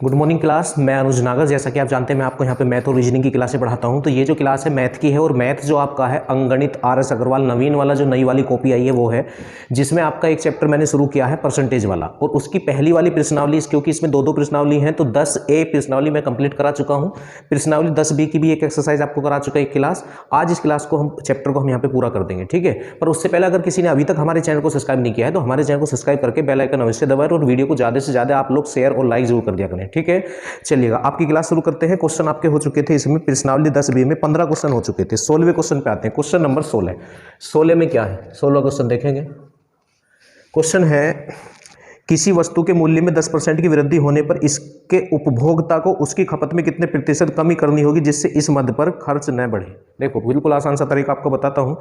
Good morning class. मैं अनुज नागर। जैसा कि आप जानते हैं मैं आपको यहाँ पे मैथ और रीजनिंग की क्लासें पढ़ाता हूँ। तो ये जो क्लास है मैथ की है और मैथ जो आपका है अंगणित RS अग्रवाल नवीन वाला जो नई वाली कॉपी आई है वो है, जिसमें आपका एक चैप्टर मैंने शुरू किया है परसेंटेज वाला, और उसकी पहली वाली प्रश्नावली, क्योंकि इसमें दो प्रश्नावली हैं तो 10A प्रश्नावली मैं कंप्लीट करा चुका हूँ। प्रश्नावली 10B की भी एक एक्सरसाइज आपको करा चुका है एक क्लास। आज इस क्लास को हम चैप्टर को हम यहाँ पे पूरा कर देंगे, ठीक है। पर उससे पहले अगर किसी ने अभी तक हमारे चैनल को सब्सक्राइब नहीं किया है तो हमारे चैनल को सब्सक्राइब करके बेल आइकन अवश्य दबाएं और वीडियो को ज़्यादा से ज़्यादा आप लोग शेयर और लाइक जरूर कर दिया करें, ठीक है। चलिएगा आपकी क्लास शुरू करते हैं। क्वेश्चन आपके हो चुके थे इसमें प्रश्नावली 10B में 15 क्वेश्चन हो चुके थे। 16वें क्वेश्चन पे आते हैं। क्वेश्चन नंबर 16 में क्या है, 16 क्वेश्चन देखेंगे। क्वेश्चन है किसी वस्तु के मूल्य में 10% की वृद्धि होने पर इसके उपभोक्ता को उसकी खपत में कितने प्रतिशत कमी करनी होगी जिससे इस मद पर खर्च न बढ़े। देखो बिल्कुल आसान सा तरीका आपको बताता हूं।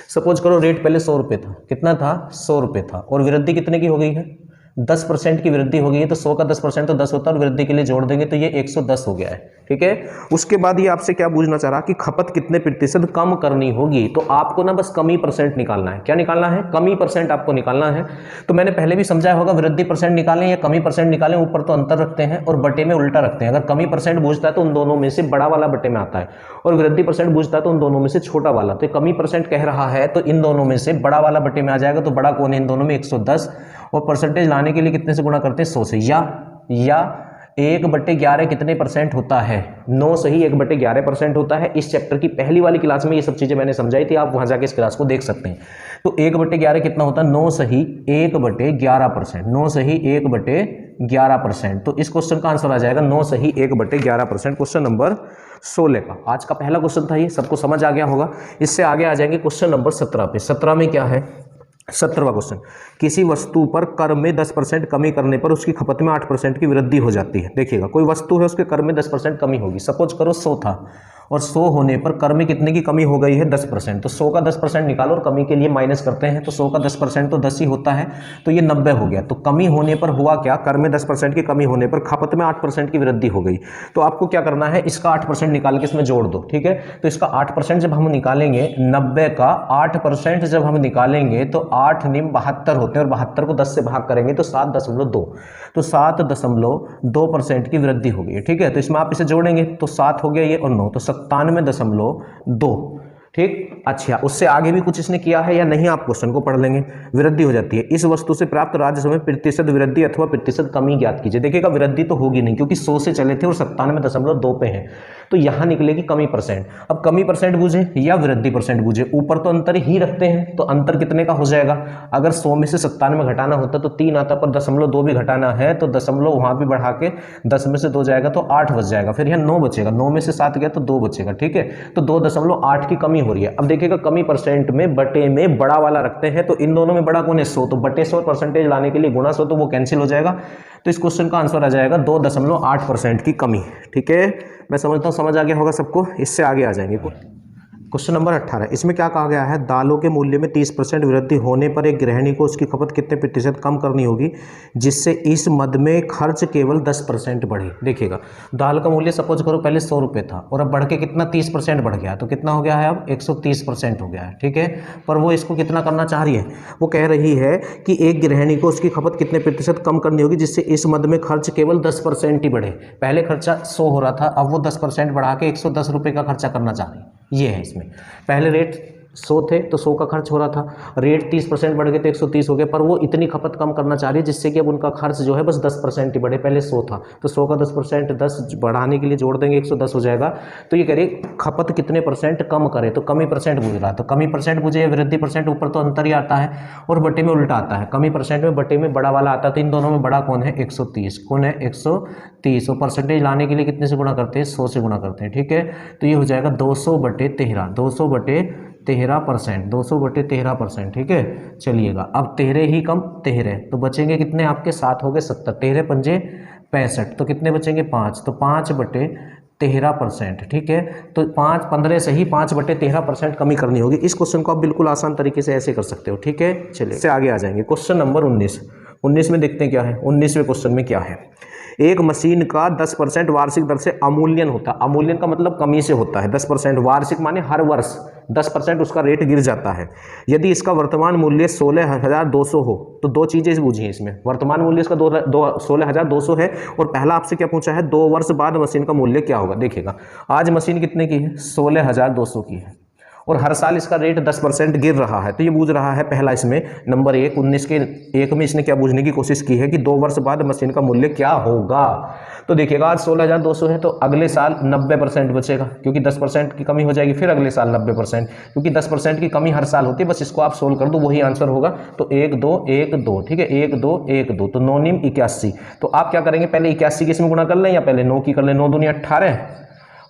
सपोज करो रेट पहले 100 रुपये था, कितना था 100 रुपये था, और वृद्धि कितने की हो गई है 10% की वृद्धि हो गई है। तो 100 का 10% तो 10 होता है और वृद्धि के लिए जोड़ देंगे तो ये 110 हो गया है, ठीक है। उसके बाद ये आपसे क्या पूछना चाह रहा कि खपत कितने प्रतिशत कम करनी होगी। तो आपको ना बस कमी परसेंट निकालना है। क्या निकालना है, कमी परसेंट आपको निकालना है। तो मैंने पहले भी समझाया होगा, वृद्धि परसेंट निकालें या कमी परसेंट निकालें, ऊपर तो अंतर रखते हैं और बटे में उल्टा रखते हैं। अगर कमी परसेंट पूछता है तो उन दोनों में से बड़ा वाला बटे में आता है, और वृद्धि परसेंट पूछता है तो उन दोनों में से छोटा वाला। तो कमी परसेंट कह रहा है तो इन दोनों में से बड़ा वाला बटे में आ जाएगा। तो बड़ा कौन है इन दोनों में, 110, और परसेंटेज लाने के लिए कितने से गुणा करते हैं 100 से, या 1/11 कितने परसेंट होता है 9 से ही 1/11% होता है। इस चैप्टर की पहली वाली क्लास में ये सब चीजें मैंने समझाई थी, आप वहां जाके इस क्लास को देख सकते हैं। तो 1/11 कितना होता है 9 से ही 1/11%, 9 से ही 1/11%। तो इस क्वेश्चन का आंसर आ जाएगा 9 से ही 1/11%। क्वेश्चन नंबर 16 का आज का पहला क्वेश्चन था, ये सबको समझ आ गया होगा। इससे आगे आ जाएंगे क्वेश्चन नंबर 17 पे। 17 में क्या है, 17वां क्वेश्चन, किसी वस्तु पर कर में 10% कमी करने पर उसकी खपत में 8% की वृद्धि हो जाती है। देखिएगा कोई वस्तु है उसके कर में 10% कमी होगी। सपोज करो 100 था और 100 होने पर कर में कितने की कमी हो गई है 10%। तो 100 का 10% निकालो और कमी के लिए माइनस करते हैं। तो 100 का 10% तो 10 ही होता है, तो ये 90 हो गया। तो कमी होने पर हुआ क्या, कर में 10% की कमी होने पर खपत में 8% की वृद्धि हो गई। तो आपको क्या करना है, इसका 8% निकाल के इसमें जोड़ दो, ठीक है। तो इसका 8% जब हम निकालेंगे, 90 का 8% जब हम निकालेंगे तो 8 निम 72 होते हैं, और 72 को 10 से भाग करेंगे तो 7.2, तो 7.2% की वृद्धि हो गई है, ठीक है। तो इसमें आप इसे जोड़ेंगे तो 7 हो गया ये और 9, तो 97.2, ठीक। अच्छा, उससे आगे भी कुछ इसने किया है या नहीं, आप क्वेश्चन को पढ़ लेंगे। वृद्धि हो जाती है, इस वस्तु से प्राप्त राजस्व में प्रतिशत वृद्धि अथवा प्रतिशत कमी ज्ञात कीजिए। देखिएगा वृद्धि तो होगी नहीं क्योंकि 100 से चले थे और 97.2 पे हैं, तो यहां निकलेगी कमी परसेंट। अब कमी परसेंट बूझे या वृद्धि परसेंट बूझे, ऊपर तो अंतर ही रखते हैं, तो अंतर कितने का हो जाएगा। अगर 100 में से 97 घटाना होता तो 3 आता, पर 0.2 भी घटाना है तो दशमलव वहां भी बढ़ा के 10 में से 2 जाएगा तो 8 बच जाएगा। फिर यहाँ 9 बचेगा, 9 में से 7 गया तो 2 बचेगा, ठीक है। तो 2.8 की कमी हो रही है। अब देखिएगा कमी परसेंट में बटे में बड़ा वाला रखते हैं, तो इन दोनों में बड़ा कौन है 100, तो बटे 100 परसेंटेज लाने के लिए गुणा 100, तो वो कैंसिल हो जाएगा। तो इस क्वेश्चन का आंसर आ जाएगा 2.8% की कमी, ठीक है। मैं समझता हूं समझ आ गया होगा सबको। इससे आगे आ जाएंगे क्वेश्चन नंबर 18। इसमें क्या कहा गया है, दालों के मूल्य में 30% वृद्धि होने पर एक गृहिणी को उसकी खपत कितने प्रतिशत कम करनी होगी जिससे इस मद में खर्च केवल 10% बढ़े। देखिएगा दाल का मूल्य सपोज करो पहले 100 रुपये था और अब बढ़ के कितना 30% बढ़ गया, तो कितना हो गया है अब 130% हो गया है, ठीक है। पर वो इसको कितना करना चाह रही है, वो कह रही है कि एक गृहिणी को उसकी खपत कितने प्रतिशत कम करनी होगी जिससे इस मद में खर्च केवल 10% ही बढ़े। पहले खर्चा 100 हो रहा था, अब वो 10% बढ़ा के 110 रुपये का खर्चा करना चाह रही है। ये है इसमें, पहले रेट 100 थे तो 100 का खर्च हो रहा था, रेट 30% बढ़ गए तो 130 हो गए, पर वो इतनी खपत कम करना चाह रही है जिससे कि अब उनका खर्च जो है बस 10% ही बढ़े। पहले 100 था तो 100 का 10% 10 बढ़ाने के लिए जोड़ देंगे 110 हो जाएगा। तो ये कह रही खपत कितने परसेंट कम करे, तो कमी परसेंट बुझ रहा है, तो कमी परसेंट बुझे या वृद्धि परसेंट, ऊपर तो अंतर ही आता है और बटे में उल्टा आता है। कमी परसेंट में बटे में बड़ा वाला आता है, तो इन दोनों में बड़ा कौन है 130, कौन है 130, और परसेंटेज लाने के लिए कितने से गुणा करते हैं 100 से गुणा करते हैं, ठीक है। तो ये हो जाएगा 200/13, 200/13%, 200/13%, ठीक है। चलिएगा अब 13 ही कम 13, तो बचेंगे कितने आपके 7 हो गए 70, 13 पंजे 65, तो कितने बचेंगे 5, तो 5/13%, ठीक है। तो 15 से ही 5/13% कमी करनी होगी। इस क्वेश्चन को आप बिल्कुल आसान तरीके से ऐसे कर सकते हो, ठीक है। चलिए इससे आगे आ जाएंगे क्वेश्चन नंबर 19 में देखते हैं क्या है। 19वें क्वेश्चन में क्या है, एक मशीन का 10% वार्षिक दर से अमूल्यन होता है। अमूल्यन का मतलब कमी से होता है, 10% वार्षिक माने हर वर्ष 10% उसका रेट गिर जाता है। यदि इसका वर्तमान मूल्य 16,200 हो तो दो चीज़ें बूझिए इसमें। वर्तमान मूल्य इसका 16,200 है और पहला आपसे क्या पूछा है, 2 वर्ष बाद मशीन का मूल्य क्या होगा। देखिएगा आज मशीन कितने की है, 16,200 की है और हर साल इसका रेट 10% गिर रहा है। तो ये बूझ रहा है पहला इसमें नंबर 1 19 के 1 में इसने क्या बूझने की कोशिश की है कि 2 वर्ष बाद मशीन का मूल्य क्या होगा। तो देखिएगा आज 16,200 है तो अगले साल 90% बचेगा क्योंकि 10% की कमी हो जाएगी, फिर अगले साल 90% क्योंकि 10% की कमी हर साल होती है। बस इसको आप सोल्व कर दो वही आंसर होगा। तो 1 2 1 2 ठीक है, 1 2 1 2 तो 9 निम 81। तो आप क्या करेंगे, पहले 81 किस में गुणा कर लें या पहले 9 की कर लें। 9 दूनी 18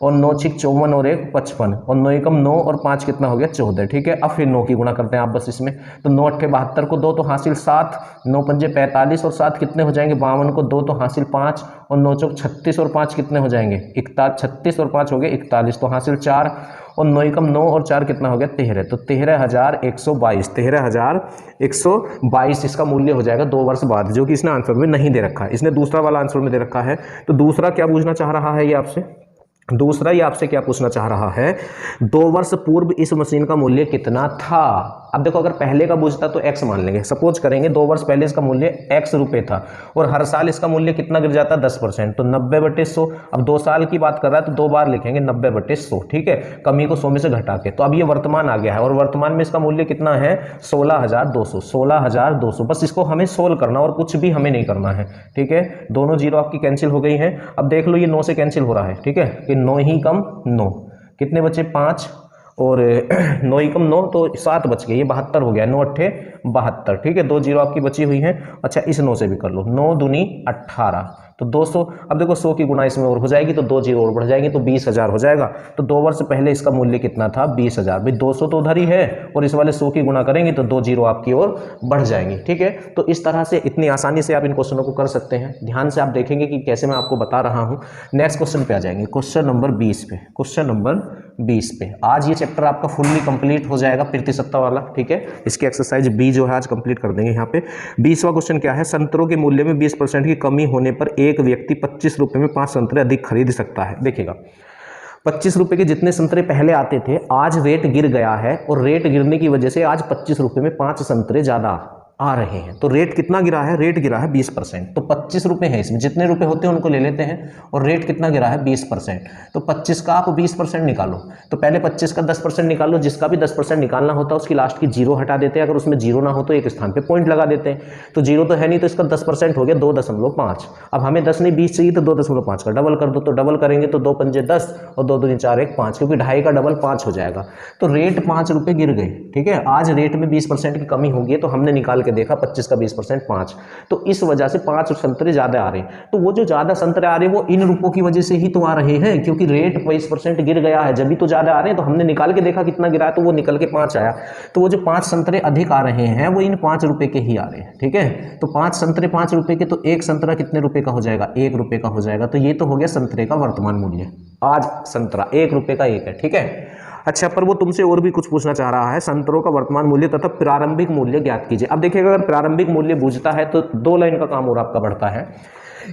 और 9 6 54 और 1 55 और 9 एकम 9 और 5 कितना हो गया 14। ठीक है, अब फिर 9 की गुणा करते हैं आप बस इसमें। तो 9 8 72 को 2 तो हासिल 7, 9 पंजे 45 और 7 कितने हो जाएंगे 52 को 2 तो हासिल 5 और 9 चौक 36 और 5 कितने हो जाएंगे 36 और 5 हो गए 41 तो हासिल 4 और 9 एकम 9 और 4 कितना हो गया 13। तो 13,122 13,122 इसका मूल्य हो जाएगा 2 वर्ष बाद, जो कि इसने आंसर में नहीं दे रखा है। इसने दूसरा वाला आंसर में दे रखा है। तो दूसरा क्या पूछना चाह रहा है ये आपसे, दूसरा ये आपसे क्या पूछना चाह रहा है, 2 वर्ष पूर्व इस मशीन का मूल्य कितना था। अब देखो अगर पहले का पूछता तो x मान लेंगे, सपोज करेंगे 2 वर्ष पहले इसका मूल्य x रुपए था और हर साल इसका मूल्य कितना गिर जाता है 10%, तो 90/100। अब 2 साल की बात कर रहा है तो 2 बार लिखेंगे 90/100। ठीक है, कमी को 100 में से घटा के। तो अब ये वर्तमान आ गया है और वर्तमान में इसका मूल्य कितना है 16,200 16,200। बस इसको हमें सोल्व करना और कुछ भी हमें नहीं करना है। ठीक है, दोनों जीरो आपकी कैंसिल हो गई हैं। अब देख लो ये 9 से कैंसिल हो रहा है। ठीक है, कि 9 ही कम 9 कितने बचे 5 और 9 ही कम 9 तो 7 बच गए, ये 72 हो गया। 9 8 72। ठीक है, 2 जीरो आपकी बची हुई हैं। अच्छा इस 9 से भी कर लो, 9 दूनी 18 तो 200। अब देखो 100 की गुणा इसमें और हो जाएगी तो 2 जीरो और बढ़ जाएंगे तो 20,000 हो जाएगा। तो 2 वर्ष पहले इसका मूल्य कितना था 20,000। भाई 200 तो उधर ही है और इस वाले 100 की गुणा करेंगे तो 2 जीरो आपकी ओर बढ़ जाएंगी। ठीक है, तो इस तरह से इतनी आसानी से आप इन क्वेश्चनों को कर सकते हैं। ध्यान से आप देखेंगे कि कैसे मैं आपको बता रहा हूँ। नेक्स्ट क्वेश्चन पे आ जाएंगे, क्वेश्चन नंबर 20 पे। क्वेश्चन नंबर 20 पे आज ये चैप्टर आपका फुल्ली कंप्लीट हो जाएगा, प्रतिशतता वाला। ठीक है, इसकी एक्सरसाइज बी जो है आज कंप्लीट कर देंगे। यहाँ पे 20वां क्वेश्चन क्या है, संतरों के मूल्य में 20% की कमी होने पर एक व्यक्ति 25 रुपए में 5 संतरे अधिक खरीद सकता है। देखिएगा 25 रुपए के जितने संतरे पहले आते थे आज रेट गिर गया है और रेट गिरने की वजह से आज 25 रुपए में 5 संतरे ज्यादा आ रहे हैं। तो रेट कितना गिरा है, रेट गिरा है 20%। तो 25 रुपए है, इसमें जितने रुपए होते हैं उनको ले लेते हैं और रेट कितना गिरा है 20%। तो 25 का आप 20% निकालो। तो पहले 25 का 10% निकालो, जिसका भी 10% निकालना होता है उसकी लास्ट की जीरो हटा देते हैं। अगर उसमें जीरो ना हो तो एक स्थान पे पॉइंट लगा देते हैं। तो जीरो तो है नहीं तो इसका 10% हो गया 2.5। अब हमें 10 नहीं 20 चाहिए तो 2.5 का डबल कर दो। तो डबल करेंगे तो 2 पंजे 10 और 2 दूनी 4 1 5, क्योंकि 2.5 का डबल 5 हो जाएगा। तो रेट 5 रुपए गिर गए। ठीक है, आज रेट में 20% की कमी होगी तो हमने निकाल के देखा 25 का 20% 5, तो इस वजह से 5 संतरे ज्यादा आ रहे हैं। तो वो जो ज्यादा संतरे आ रहे हैं वो इन रुपयों की वजह से ही तो आ रहे हैं, क्योंकि रेट 20% गिर गया है जब भी तो ज्यादा आ रहे हैं। तो हमने निकाल के देखा कितना गिरा है तो वो निकल के 5 आया। तो वो जो 5 संतरे अधिक आ रहे हैं वो इन 5 रुपए के ही आ रहे हैं। ठीक है, तो 5 संतरे 5 रुपए के, तो एक संतरा कितने रुपए का हो जाएगा 1 रुपए का हो जाएगा। तो ये तो हो गया संतरे का वर्तमान मूल्य। आज संतरा 1 रुपए का 1 है। ठीक है, अच्छा पर वो तुमसे और भी कुछ पूछना चाह रहा है, संतरों का वर्तमान मूल्य तथा प्रारंभिक मूल्य ज्ञात कीजिए। अब देखिएगा अगर प्रारंभिक मूल्य बूझता है तो 2 लाइन का काम और आपका बढ़ता है।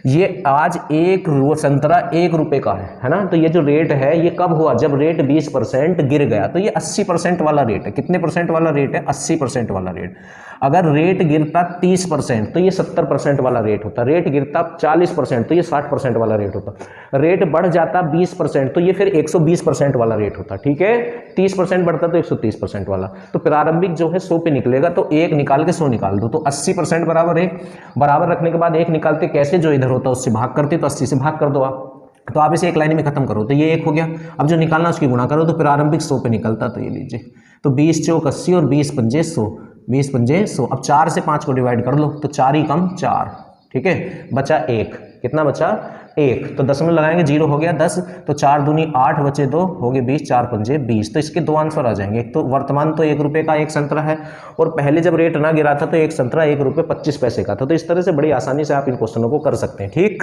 ये आज एक संतरा 1 रुपए का है ना। तो ये जो रेट है ये कब हुआ, जब रेट 20% गिर गया। तो ये 80% वाला रेट है। कितने परसेंट वाला रेट है 80% वाला रेट। अगर रेट गिरता 30% तो ये 70% वाला रेट होता। रेट गिरता 40% तो ये 60% वाला रेट होता। रेट बढ़ जाता 20% तो ये फिर 120% वाला रेट होता। ठीक है, 30% बढ़ता तो 130% वाला। तो प्रारंभिक जो है 100 पे निकलेगा तो 1 निकाल के 100 निकाल दो। तो 80% बराबर 1 बराबर रखने के बाद 1 निकालते कैसे, जो इधर होता उससे भाग करते, तो 80 से भाग कर दो आप। तो आप इसे एक लाइन में खत्म करो तो ये 1 हो गया। अब जो निकालना उसकी गुणा करो तो प्रारंभिक 100 पे निकलता। तो ये लीजिए, तो 20 चौक 80 और 20 पंजे 100, 20 पंजे 100। अब 4 से 5 को डिवाइड कर लो तो 4 ही कम 4। ठीक है, बचा 1। कितना बचा 1। तो दशमलव लगाएंगे 0 हो गया 10। तो 4 दूनी 8 बचे 2 हो गए 20, 4 पंजे 20। तो इसके 2 आंसर आ जाएंगे। एक तो वर्तमान तो 1 रुपए का एक संतरा है और पहले जब रेट ना गिरा था तो एक संतरा 1 रुपए 25 पैसे का था। तो इस तरह से बड़ी आसानी से आप इन क्वेश्चनों को कर सकते हैं। ठीक,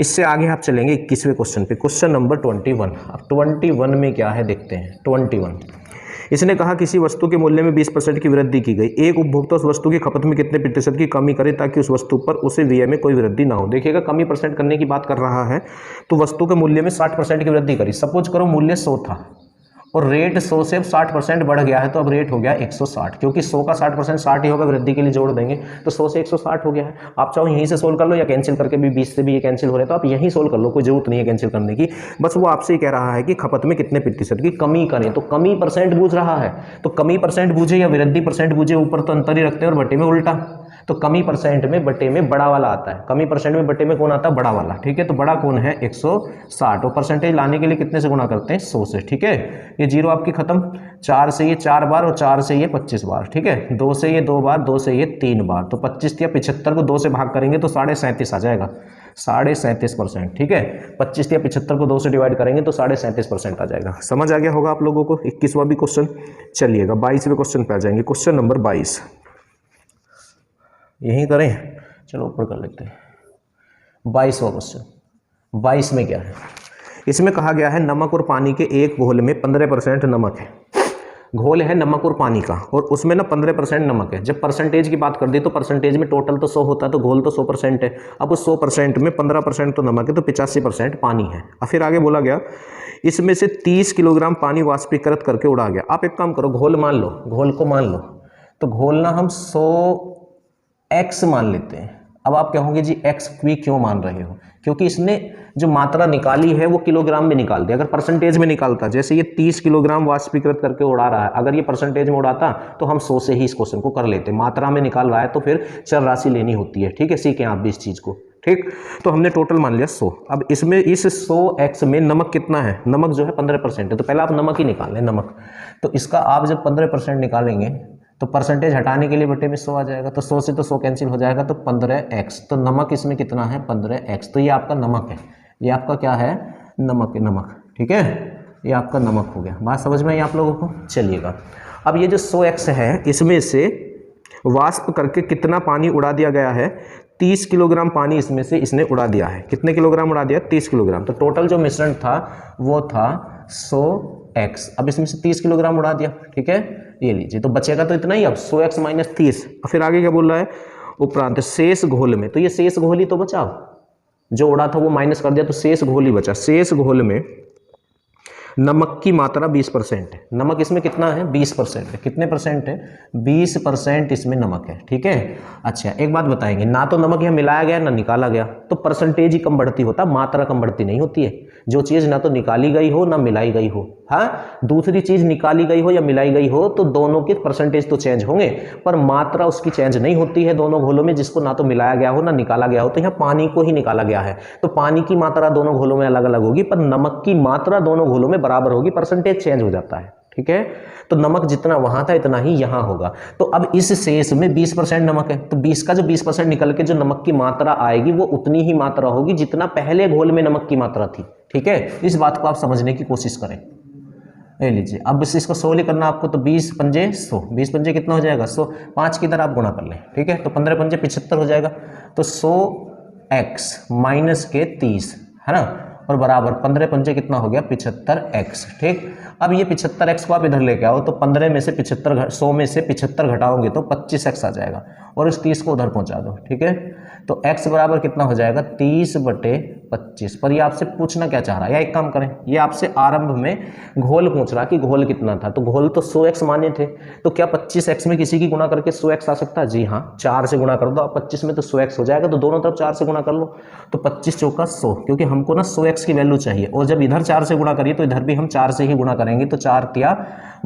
इससे आगे आप चलेंगे 21वें क्वेश्चन पे, क्वेश्चन नंबर 21। अब 21 में क्या है देखते हैं। 21 इसने कहा किसी वस्तु के मूल्य में 20% की वृद्धि की गई। एक उपभोक्ता उस वस्तु की खपत में कितने प्रतिशत की कमी करे ताकि उस वस्तु पर उसे व्यय में कोई वृद्धि ना हो। देखिएगा कमी परसेंट करने की बात कर रहा है। तो वस्तु के मूल्य में 60% की वृद्धि करी। सपोज करो मूल्य 100 था और रेट 100 से अब 60% बढ़ गया है, तो अब रेट हो गया 160, क्योंकि 100 का 60% 60 ही होगा, वृद्धि के लिए जोड़ देंगे तो 100 से 160 हो गया है। आप चाहो यहीं से सोल्व कर लो या कैंसिल करके भी 20 से भी ये कैंसिल हो रहा है, तो आप यहीं सोल्व कर लो, कोई जरूरत नहीं है कैंसिल करने की। बस वो आपसे ही कह रहा है कि खपत में कितने प्रतिशत की कमी करें, तो कमी परसेंट पूछ रहा है, तो कमी परसेंट पूछे या वृद्धि परसेंट पूछे, ऊपर तो अंतर ही रखते हैं और बटे में उल्टा। तो कमी परसेंट में बटे में बड़ा वाला आता है, कमी परसेंट में बटे में कौन आता है, बड़ा वाला। ठीक है, तो बड़ा कौन है 160, और परसेंटेज लाने के लिए कितने से गुणा करते हैं 100 से। ठीक है, ये जीरो आपकी खत्म, 4 से ये 4 बार और 4 से ये 25 बार। ठीक है, 2 से ये 2 बार, 2 से ये 3 बार, तो 25 या 75 को 2 से भाग करेंगे तो 37.5 आ जाएगा, 37.5%। ठीक है, 25 या 75 को 2 से डिवाइड करेंगे तो 37.5% आ जाएगा। समझ आ गया होगा आप लोगों को। 21वां भी क्वेश्चन, चलिएगा 22वें क्वेश्चन पे आ जाएंगे। क्वेश्चन नंबर 22 यहीं करें, चलो ऊपर कर लेते हैं। 22वां क्वेश्चन, 22 में क्या है, इसमें कहा गया है नमक और पानी के एक घोल में 15% नमक है। घोल है नमक और पानी का, और उसमें ना 15% नमक है। जब परसेंटेज की बात कर दी तो परसेंटेज में टोटल तो 100 होता है, तो घोल तो 100% है। अब उस 100% में 15% तो नमक है, तो 85% पानी है। और फिर आगे बोला गया इसमें से 30 किलोग्राम पानी वाष्पीकृत करके उड़ा गया। आप एक काम करो, घोल मान लो, घोल को मान लो, तो घोल ना हम 100x मान लेते हैं। अब आप कहोगे जी x क्यों मान रहे हो, क्योंकि इसने जो मात्रा निकाली है वो किलोग्राम में निकाल दी। अगर परसेंटेज में निकालता, जैसे ये 30 किलोग्राम वाष्पीकृत करके उड़ा रहा है, अगर ये परसेंटेज में उड़ाता तो हम 100 से ही इस क्वेश्चन को कर लेते। मात्रा में निकाल रहा है तो फिर चर राशि लेनी होती है। ठीक है, सीखें आप भी इस चीज को। ठीक, तो हमने टोटल मान लिया 100। अब इसमें इस 100x में नमक कितना है, नमक जो है 15% है, तो पहले आप नमक ही निकाल लें, नमक। तो इसका आप जब 15% निकालेंगे तो परसेंटेज हटाने के लिए बटे में 100 आ जाएगा, तो 100 से तो 100 कैंसिल हो जाएगा, तो 15x। तो नमक इसमें कितना है 15x, तो ये आपका नमक है, ये आपका क्या है नमक है, नमक। ठीक है, ये आपका नमक हो गया। बात समझ में आई आप लोगों को। चलिएगा, अब ये जो 100x है इसमें से वाष्प करके कितना पानी उड़ा दिया गया है, 30 किलोग्राम पानी इसमें से इसने उड़ा दिया है। कितने किलोग्राम उड़ा दिया, 30 किलोग्राम। तो टोटल जो मिश्रण था वो था 100x। अब इसमें से 30 किलोग्राम उड़ा दिया। ठीक है, ये लीजिए, तो बचेगा तो इतना ही, अब 100x माइनस 30। और फिर आगे क्या बोल रहा है, उपरांत शेष घोल में, तो ये शेष घोल ही तो बचा, जो उड़ा था वो माइनस कर दिया तो शेष घोल ही बचा। शेष घोल में नमक की मात्रा 20% है। नमक इसमें कितना है 20% है। कितने परसेंट है 20% इसमें नमक है। ठीक है, अच्छा एक बात बताएंगे, ना तो नमक यहाँ मिलाया गया ना निकाला गया, तो परसेंटेज ही कम बढ़ती होता, मात्रा कम बढ़ती नहीं होती है। जो चीज़ ना तो निकाली गई हो ना मिलाई गई हो, हाँ, दूसरी चीज़ निकाली गई हो या मिलाई गई हो तो दोनों के परसेंटेज तो चेंज होंगे, पर मात्रा उसकी चेंज नहीं होती है दोनों घोलों में, जिसको ना तो मिलाया गया हो ना निकाला गया हो। तो यहाँ पानी को ही निकाला गया है, तो पानी की मात्रा दोनों घोलों में अलग अलग होगी, पर नमक की मात्रा दोनों घोलों में बराबर होगी, परसेंटेज चेंज हो जाता है। ठीक है, तो नमक जितना वहां था इतना ही यहां होगा। तो अब इस शेष में 20% नमक है, तो 20 का जो 20% निकल के जो नमक की मात्रा आएगी वो उतनी ही मात्रा होगी जितना पहले घोल में नमक की मात्रा थी। ठीक है, इस बात को आप समझने की कोशिश करें। ले लीजिए, अब इसको 100 करना आपको, तो 20 पंजे 100, 20 पंजे कितना हो जाएगा 100, 5 की तरह आप गुणा कर लें। ठीक है, तो 15 पंजे 75 हो जाएगा, तो 100x माइनस के 30 है ना, और बराबर 15 पंजे कितना हो गया 75x। ठीक, अब ये 75x को आप इधर लेके आओ, तो 15 में से 75 100 में से 75 घटाओगे तो 25x आ जाएगा, और इस 30 को उधर पहुंचा दो। ठीक है, तो x बराबर कितना हो जाएगा 30/25। पर ये आपसे पूछना क्या चाह रहा है, या एक काम करें, ये आपसे आरंभ में घोल पूछ रहा कि घोल कितना था, तो घोल तो 100x माने थे, तो क्या 25x में किसी की गुणा करके 100x आ सकता है? जी हाँ, 4 से गुणा कर दो, अब 25 में तो 100x हो जाएगा, तो दोनों तरफ 4 से गुणा कर लो, तो 25 चौका 100, क्योंकि हमको ना 100x की वैल्यू चाहिए, और जब इधर 4 से गुणा करिए तो इधर भी हम 4 से ही गुणा करेंगे, तो 4 तिया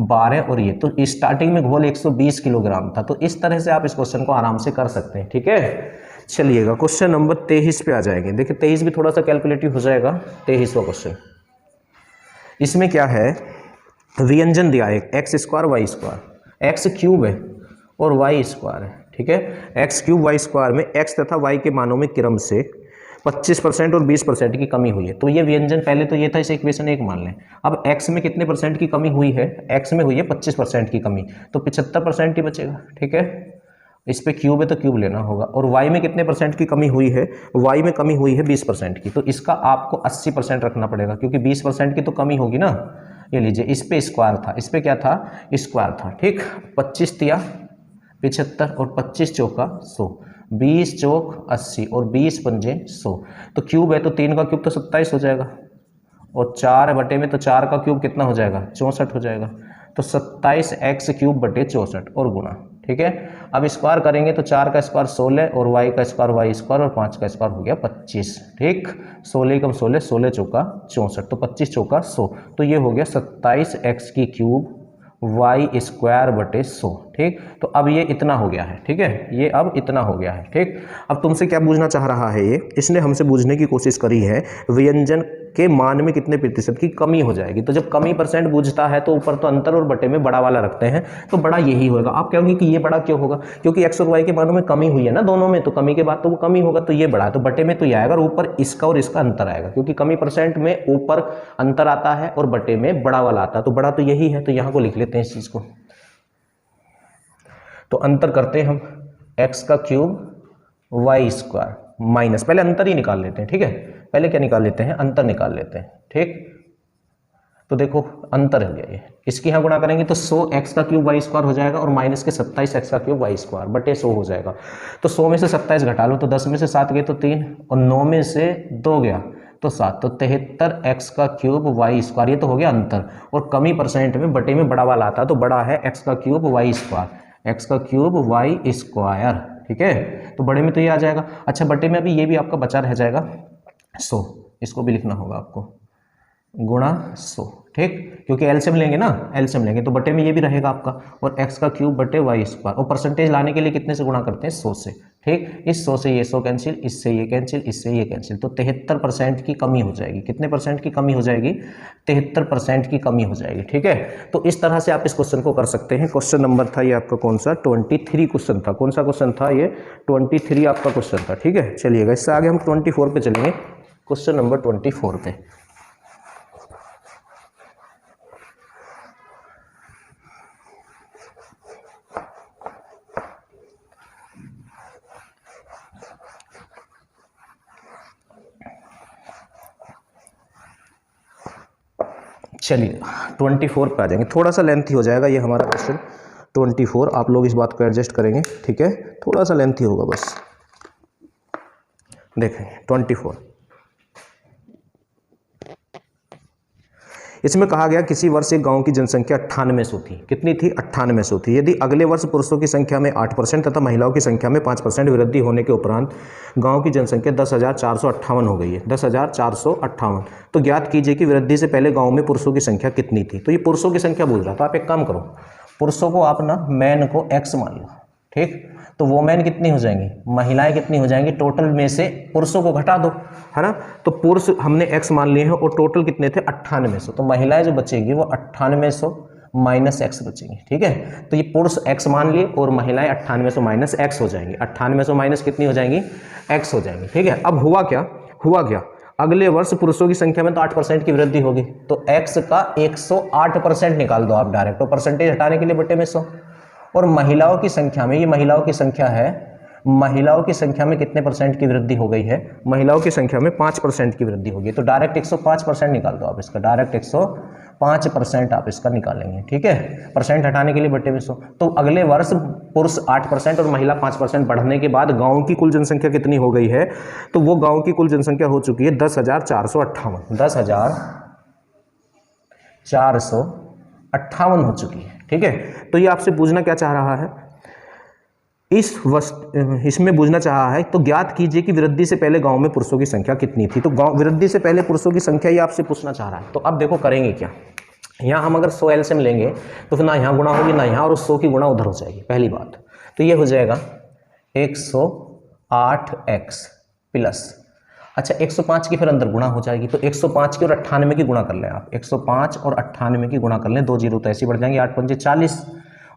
12, और ये तो स्टार्टिंग में घोल 120 किलोग्राम था। तो इस तरह से आप इस क्वेश्चन को आराम से कर सकते हैं। ठीक है, चलिएगा क्वेश्चन नंबर 23 पे आ जाएंगे। देखिए 23 भी थोड़ा सा कैलकुलेटिव हो जाएगा। 23वां क्वेश्चन, इसमें क्या है, व्यंजन दिया है x square y square, x cube है और y स्क्वायर है। ठीक है, x क्यूब वाई स्क्वायर में x तथा y के मानों में क्रम से 25% और 20% की कमी हुई है। तो ये व्यंजन पहले तो ये था, इसे इक्वेशन 1 मान लें। अब x में कितने परसेंट की कमी हुई है, x में हुई है 25% की कमी, तो 75% ही बचेगा। ठीक है, इस पे क्यूब है तो क्यूब लेना होगा, और y में कितने परसेंट की कमी हुई है, y में कमी हुई है 20% की, तो इसका आपको 80% रखना पड़ेगा, क्योंकि 20% की तो कमी होगी ना। ये लीजिए, इस पे स्क्वायर था, इस पे क्या था स्क्वायर था। ठीक, 25 तिया 75 और 25 चौका 100, 20 चौक 80 और 20 पंजे 100, तो क्यूब है तो 3 का क्यूब तो 27 हो जाएगा, और 4 बटे में तो 4 का क्यूब कितना हो जाएगा 64 हो जाएगा। तो 27x³ बटे 64 और गुणा, ठीक है। अब स्क्वायर करेंगे तो 4 का स्क्वायर 16 और y का स्क्वायर y स्क्वायर और 5 का स्क्वायर हो गया 25, ठीक। 16 कम 16, 16 चौका 64, तो 25 चौका 100, तो ये हो गया 27x³ y स्क्वायर बटे 100, ठीक। तो अब ये इतना हो गया है, ठीक है, ये अब इतना हो गया है, ठीक। अब तुमसे क्या पूछना चाह रहा है ये, इसने हमसे पूछने की कोशिश करी है व्यंजन के मान में कितने प्रतिशत की कमी हो जाएगी। तो जब कमी परसेंट पूछता है तो ऊपर तो अंतर और बटे में बड़ा वाला रखते हैं, तो बड़ा यही होगा। आप कहोगे कि ये बड़ा क्यों होगा, क्योंकि x और y के मानों में कमी हुई है ना दोनों में, तो कमी के बाद तो वो कमी होगा, तो ये बड़ा, तो बटे में तो ये आएगा और ऊपर इसका और इसका अंतर आएगा, क्योंकि कमी परसेंट में ऊपर अंतर आता है और बटे में बड़ा वाला आता है, तो बड़ा तो यही है। तो यहाँ को लिख लेते हैं इस चीज को। तो अंतर करते हैं हम, x³ y स्क्वायर माइनस, पहले अंतर ही निकाल लेते हैं, ठीक है। पहले क्या निकाल लेते हैं, अंतर निकाल लेते हैं, ठीक। तो देखो अंतर हो गया ये, इसकी यहाँ गुणा करेंगे तो 100x³ y स्क्वायर हो जाएगा और माइनस के 27x³ y स्क्वायर बटे 100 हो जाएगा। तो 100 में से 27 घटा लो तो 10 में से 7 गए तो 3 और 9 में से 2 गया तो 7, तो 73x³ y स्क्वायर, ये तो हो गया अंतर। और कमी परसेंट में बटे में बड़ा वाला आता है, तो बड़ा है x³ y square, x³ y square, ठीक है। तो बड़े में तो ये आ जाएगा। अच्छा बटे में अभी ये भी आपका बचा रह जाएगा 100, इसको भी लिखना होगा आपको, गुणा 100, ठीक, क्योंकि एलसीएम लेंगे ना, एलसीएम लेंगे तो बटे में ये भी रहेगा आपका, और x³ बटे y स्क्वायर, और परसेंटेज लाने के लिए कितने से गुणा करते हैं 100 से, ठीक। इस 100 से ये 100 कैंसिल, इससे ये कैंसिल, इससे ये कैंसिल, तो 73% की कमी हो जाएगी। कितने परसेंट की कमी हो जाएगी, 73% की कमी हो जाएगी, ठीक है। तो इस तरह से आप इस क्वेश्चन को कर सकते हैं। क्वेश्चन नंबर था ये आपका कौन सा, 23 क्वेश्चन था। कौन सा क्वेश्चन था ये, 23 आपका क्वेश्चन था, ठीक है। चलिएगा इससे आगे हम 24 पे चलेंगे, क्वेश्चन नंबर 24 पे। चलिए 24 पे आ जाएंगे, थोड़ा सा लेंथी हो जाएगा ये हमारा क्वेश्चन 24, आप लोग इस बात को एडजस्ट करेंगे, ठीक है, थोड़ा सा लेंथी होगा बस। देखेंगे 24, इसमें कहा गया किसी वर्ष एक गांव की जनसंख्या 9800 थी। कितनी थी, 9800 थी। यदि अगले वर्ष पुरुषों की संख्या में 8% तथा महिलाओं की संख्या में 5% वृद्धि होने के उपरांत गांव की जनसंख्या 10,458 हो गई है, 10,458, तो ज्ञात कीजिए कि वृद्धि से पहले गांव में पुरुषों की संख्या कितनी थी। तो ये पुरुषों की संख्या बोल रहा, तो आप एक काम करो, पुरुषों को आप ना मैन को x मान लो, ठीक। तो वोमेन कितनी हो जाएंगी, महिलाएं कितनी हो जाएंगी, टोटल में से पुरुषों को घटा दो, है ना। तो पुरुष हमने x मान लिए हैं और टोटल कितने थे 9800, तो महिलाएं जो बचेगी वो 9800 माइनस x बचेंगी, ठीक है। तो ये पुरुष x मान लिए और महिलाएं 9800 माइनस x हो जाएंगी, 9800 माइनस कितनी हो जाएंगी, x हो जाएंगी, ठीक है। अब हुआ क्या, अगले वर्ष पुरुषों की संख्या में तो 8% की वृद्धि होगी, तो x का 108% निकाल दो आप डायरेक्ट, तो परसेंटेज हटाने के लिए बटे में 100। और महिलाओं की संख्या में, ये महिलाओं की संख्या है, महिलाओं की संख्या में कितने परसेंट की वृद्धि हो गई है, महिलाओं की संख्या में 5% की वृद्धि होगी, तो डायरेक्ट 105% निकाल दो आप इसका, डायरेक्ट 105% आप इसका निकालेंगे, ठीक है। परसेंट हटाने के लिए बटे में 100। तो अगले वर्ष पुरुष 8% और महिला 5% बढ़ने के बाद गांव की कुल जनसंख्या कितनी हो गई है, तो वो गांव की कुल जनसंख्या हो चुकी है 10,458, 10,458 हो चुकी है, ठीक है। तो ये आपसे पूछना क्या चाह रहा है, इसमें पूछना चाहा है, तो ज्ञात कीजिए कि वृद्धि से पहले गांव में पुरुषों की संख्या कितनी थी। तो गांव वृद्धि से पहले पुरुषों की संख्या ये आपसे पूछना चाह रहा है। तो अब देखो करेंगे क्या, यहाँ हम अगर 100 एलसीएम लेंगे तो फिर ना यहाँ गुणा होगी ना यहाँ, और उस 100 की गुणा उधर हो जाएगी, पहली बात। तो ये हो जाएगा 108x प्लस, अच्छा 105 की फिर अंदर गुणा हो जाएगी, तो 105 की और 98 की गुणा कर लें आप, 105 और 98 की गुणा कर लें, 2 जीरो तो ऐसे बढ़ जाएंगे, 8 पंजे 40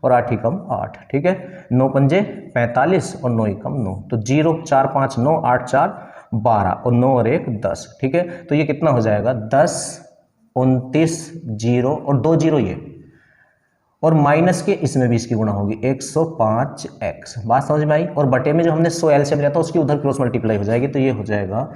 और 8 ही कम 8, ठीक है, 9 पंजे 45 और 9 ही कम 9, तो 0 4 5 9 8 4 12 और 9 और 1 10, ठीक है। तो ये कितना हो जाएगा 10 29 0 और 2 जीरो ये, और माइनस के इसमें भी इसकी गुणा होगी 105x, बात समझ में आई। और बटे में जो हमने 100 एलसीएम लिया था उसकी उधर क्रॉस मल्टीप्लाई हो जाएगी, तो ये हो जाएगा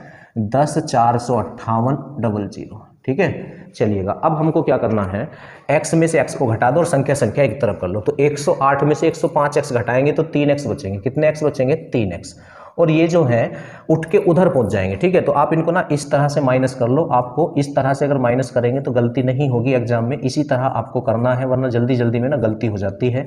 10,458 ठीक है। चलिएगा अब हमको क्या करना है, x में से x को घटा दो और संख्या एक तरफ कर लो। तो 108 में से 105x घटाएंगे तो 3x बचेंगे, कितने x बचेंगे 3x, और ये जो है उठ के उधर पहुंच जाएंगे। ठीक है, तो आप इनको ना इस तरह से माइनस कर लो। आपको इस तरह से अगर माइनस करेंगे तो गलती नहीं होगी एग्जाम में, इसी तरह आपको करना है, वरना जल्दी जल्दी में ना गलती हो जाती है।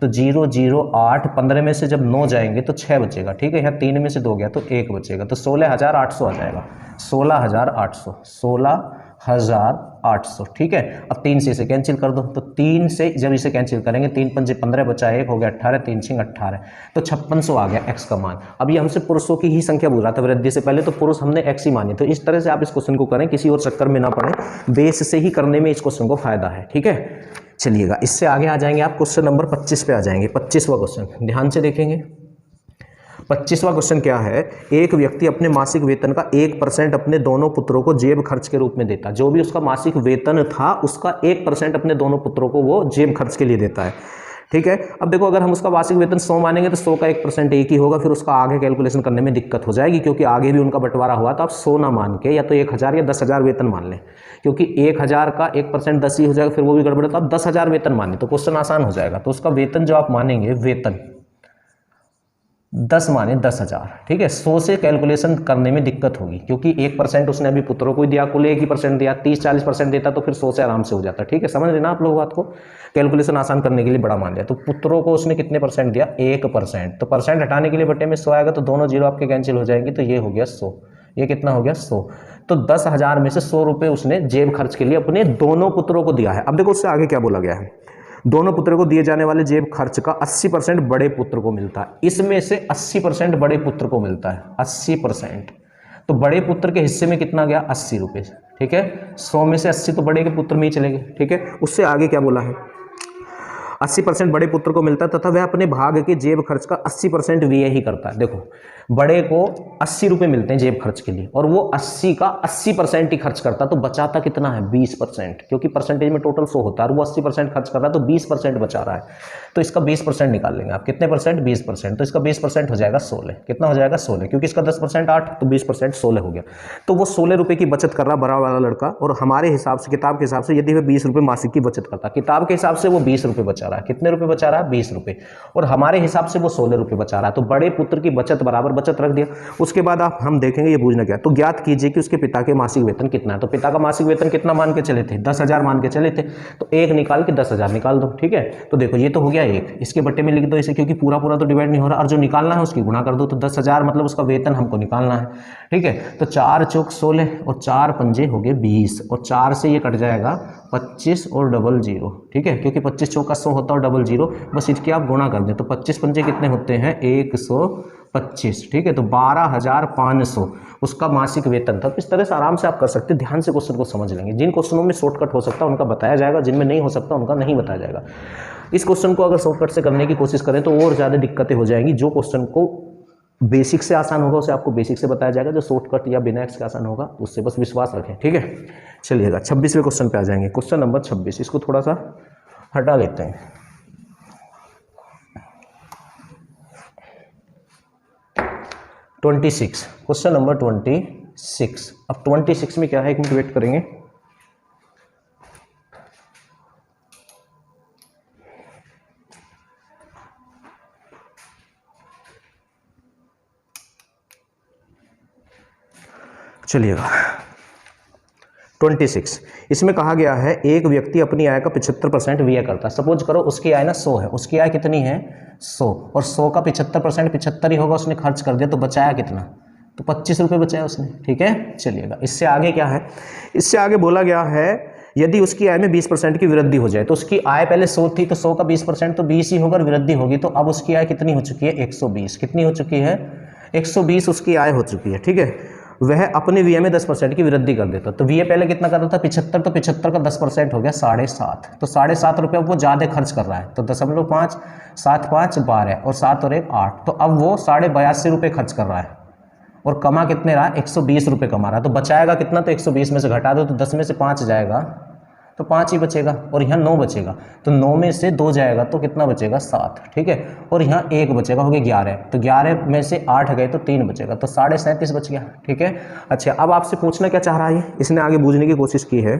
तो 0 0 8 15 में से जब 9 जाएंगे तो 6 बचेगा। ठीक है, यहाँ 3 में से 2 गया तो 1 बचेगा, तो 16,800 आ जाएगा। 16,800 16,800। ठीक है, अब 3 से इसे कैंसिल कर दो, तो 3 से जब इसे कैंसिल करेंगे 3 पंजे 15 बचा, 1 हो गया 18, 3 6 18, तो 5600 आ गया एक्स का मान। अब ये हमसे पुरुषों की ही संख्या पूछ रहा था वृद्धि से पहले, तो पुरुष हमने एक्स ही मानी। तो इस तरह से आप इस क्वेश्चन को करें, किसी और चक्कर में ना पड़े, बेस से ही करने में इस क्वेश्चन को फायदा है। ठीक है, चलिएगा इससे आगे आ जाएंगे आप, क्वेश्चन नंबर 25 पे आ जाएंगे। 25वां क्वेश्चन ध्यान से देखेंगे। 25वां क्वेश्चन क्या है, एक व्यक्ति अपने मासिक वेतन का 1% अपने दोनों पुत्रों को जेब खर्च के रूप में देता। जो भी उसका मासिक वेतन था उसका 1% अपने दोनों पुत्रों को वो जेब खर्च के लिए देता है। ठीक है, अब देखो अगर हम उसका मासिक वेतन 100 मानेंगे तो 100 का 1% एक ही होगा, फिर उसका आगे कैलकुलेशन करने में दिक्कत हो जाएगी, क्योंकि आगे भी उनका बंटवारा हुआ। तो आप 100 ना मान के या तो 1000 या 10,000 वेतन मान लें, क्योंकि 1000 का 1% 10 ही हो जाएगा, फिर वो भी गड़बड़ है। तो आप 10,000 वेतन माने तो क्वेश्चन आसान हो जाएगा। तो उसका वेतन जो आप मानेंगे, वेतन 10 माने 10,000। ठीक है, 100 से कैलकुलेशन करने में दिक्कत होगी, क्योंकि 1% उसने अभी पुत्रों को ही दिया, कुल 1% दिया। 30-40% देता तो फिर 100 से आराम से हो जाता। ठीक है, समझ लेना आप लोग बात को, कैलकुलेशन आसान करने के लिए बड़ा मान लिया। तो पुत्रों को उसने कितने परसेंट दिया, 1%। तो परसेंट हटाने के लिए बटे में 100 आएगा, तो दोनों जीरो आपके कैंसिल हो जाएंगे, तो ये हो गया 100। ये कितना हो गया 100। तो 10,000 में से 100 रुपये उसने जेब खर्च के लिए अपने दोनों पुत्रों को दिया है। अब देखो उससे आगे क्या बोला गया है, दोनों पुत्रों को दिए जाने वाले जेब खर्च का 80% बड़े पुत्र को मिलता है। इसमें से 80% बड़े पुत्र को मिलता है, 80%। तो बड़े पुत्र के हिस्से में कितना गया, 80 रुपये। ठीक है, 100 में से 80 तो बड़े के पुत्र में ही चले गए। ठीक है, उससे आगे क्या बोला है, 80% बड़े पुत्र को मिलता है तथा वह अपने भाग के जेब खर्च का 80% व्यय ही करता है। देखो बड़े को 80 रुपये मिलते हैं जेब खर्च के लिए, और वो 80 का 80% ही खर्च करता, तो बचाता कितना है 20%, क्योंकि परसेंटेज में टोटल 100 होता है और वो 80% खर्च कर रहा है, तो 20% बचा रहा है। तो इसका 20% निकाल लेंगे आप, कितने परसेंट, 20%। तो इसका 20% हो जाएगा 16। कितना हो जाएगा 16, क्योंकि इसका 10% 8, तो 20% 16 हो गया। तो वो 16 रुपये की बचत कर रहा बड़ा वाला लड़का, और हमारे हिसाब से, किताब के हिसाब से, यदि वह 20 रुपये मासिक की बचत करता, किताब के हिसाब से वो 20 रुपये बचा रहा है। कितने रुपये बचा रहा है, 20 रुपये, और हमारे हिसाब से वो 16 रुपये बचा रहा है। तो बड़े पुत्र की बचत बराबर बचत रख दिया। उसके बाद आप हम देखेंगे ये बूझना क्या, तो ज्ञात कीजिए कि उसके पिता के मासिक वेतन कितना है। तो पिता का मासिक वेतन कितना मान के चले थे, 10,000 मान के चले थे, तो 1 निकाल के 10,000 निकाल दो। ठीक है, तो देखो ये तो हो गया 1, इसके बट्टे में लिख दो इसे, क्योंकि पूरा पूरा तो डिवाइड नहीं हो रहा, और जो निकालना है उसकी गुणा कर दो। तो 10,000 मतलब उसका वेतन हमको निकालना है। ठीक है, तो 4 चौक 16 और 4 पंजे हो गए 20, और 4 से ये कट जाएगा 25 और डबल 0। ठीक है, क्योंकि 25 चौका 100 होता है और डबल 0, बस इसकी आप गुणा कर दें। तो 25 पंजे कितने होते हैं, 125। ठीक है, तो 12,500 उसका मासिक वेतन था। तो इस तरह से आराम से आप कर सकते हैं, ध्यान से क्वेश्चन को समझ लेंगे। जिन क्वेश्चनों में शॉर्टकट हो सकता है उनका बताया जाएगा, जिनमें नहीं हो सकता उनका नहीं बताया जाएगा। इस क्वेश्चन को अगर शॉर्टकट से करने की कोशिश करें तो और ज़्यादा दिक्कतें हो जाएंगी। जो क्वेश्चन को बेसिक से आसान होगा उसे आपको बेसिक से बताया जाएगा, जो शॉर्टकट या बिना एक्स के आसान होगा उससे बस विश्वास रखें। ठीक है, चलिएगा 26वें क्वेश्चन पे आ जाएंगे। क्वेश्चन नंबर 26, इसको थोड़ा सा हटा लेते हैं। Question number 26। अब 26 में क्या है, एक मिनट वेट करेंगे। चलिएगा 26, इसमें कहा गया है एक व्यक्ति अपनी आय का 75% व्यय करता है। सपोज करो उसकी आय ना 100 है, उसकी आय कितनी है 100, और 100 का 75% 75 ही होगा, उसने खर्च कर दिया, तो बचाया कितना, तो 25 रुपये बचाया उसने। ठीक है, चलिएगा इससे आगे क्या है, इससे आगे बोला गया है यदि उसकी आय में 20% की वृद्धि हो जाए। तो उसकी आय पहले 100 थी, तो 100 का 20% तो 20 ही होगा, और वृद्धि होगी, तो अब उसकी आय कितनी हो चुकी है 120। कितनी हो चुकी है 120 उसकी आय हो चुकी है। ठीक है, वह अपने व्यय में 10% की वृद्धि कर देता। तो व्यय पहले कितना कर रहा था 75, तो 75 का 10% हो गया 7.5, तो 7.5 रुपये वो ज़्यादा खर्च कर रहा है। तो 0.5 7 5 12 और 7 और 1 8, तो अब वो 82.5 रुपये खर्च कर रहा है, और कमा कितने रहा 120 रुपये कमा रहा है। तो बचाएगा कितना, तो 120 में से घटा दो, तो 10 में से 5 जाएगा तो 5 ही बचेगा, और यहाँ 9 बचेगा, तो 9 में से 2 जाएगा तो कितना बचेगा 7। ठीक है, और यहाँ 1 बचेगा, हो गया 11, तो 11 में से 8 गए तो 3 बचेगा, तो 37.5 बच गया। ठीक है, अच्छा अब आपसे पूछना क्या चाह रहा है, इसने आगे बूझने की कोशिश की है।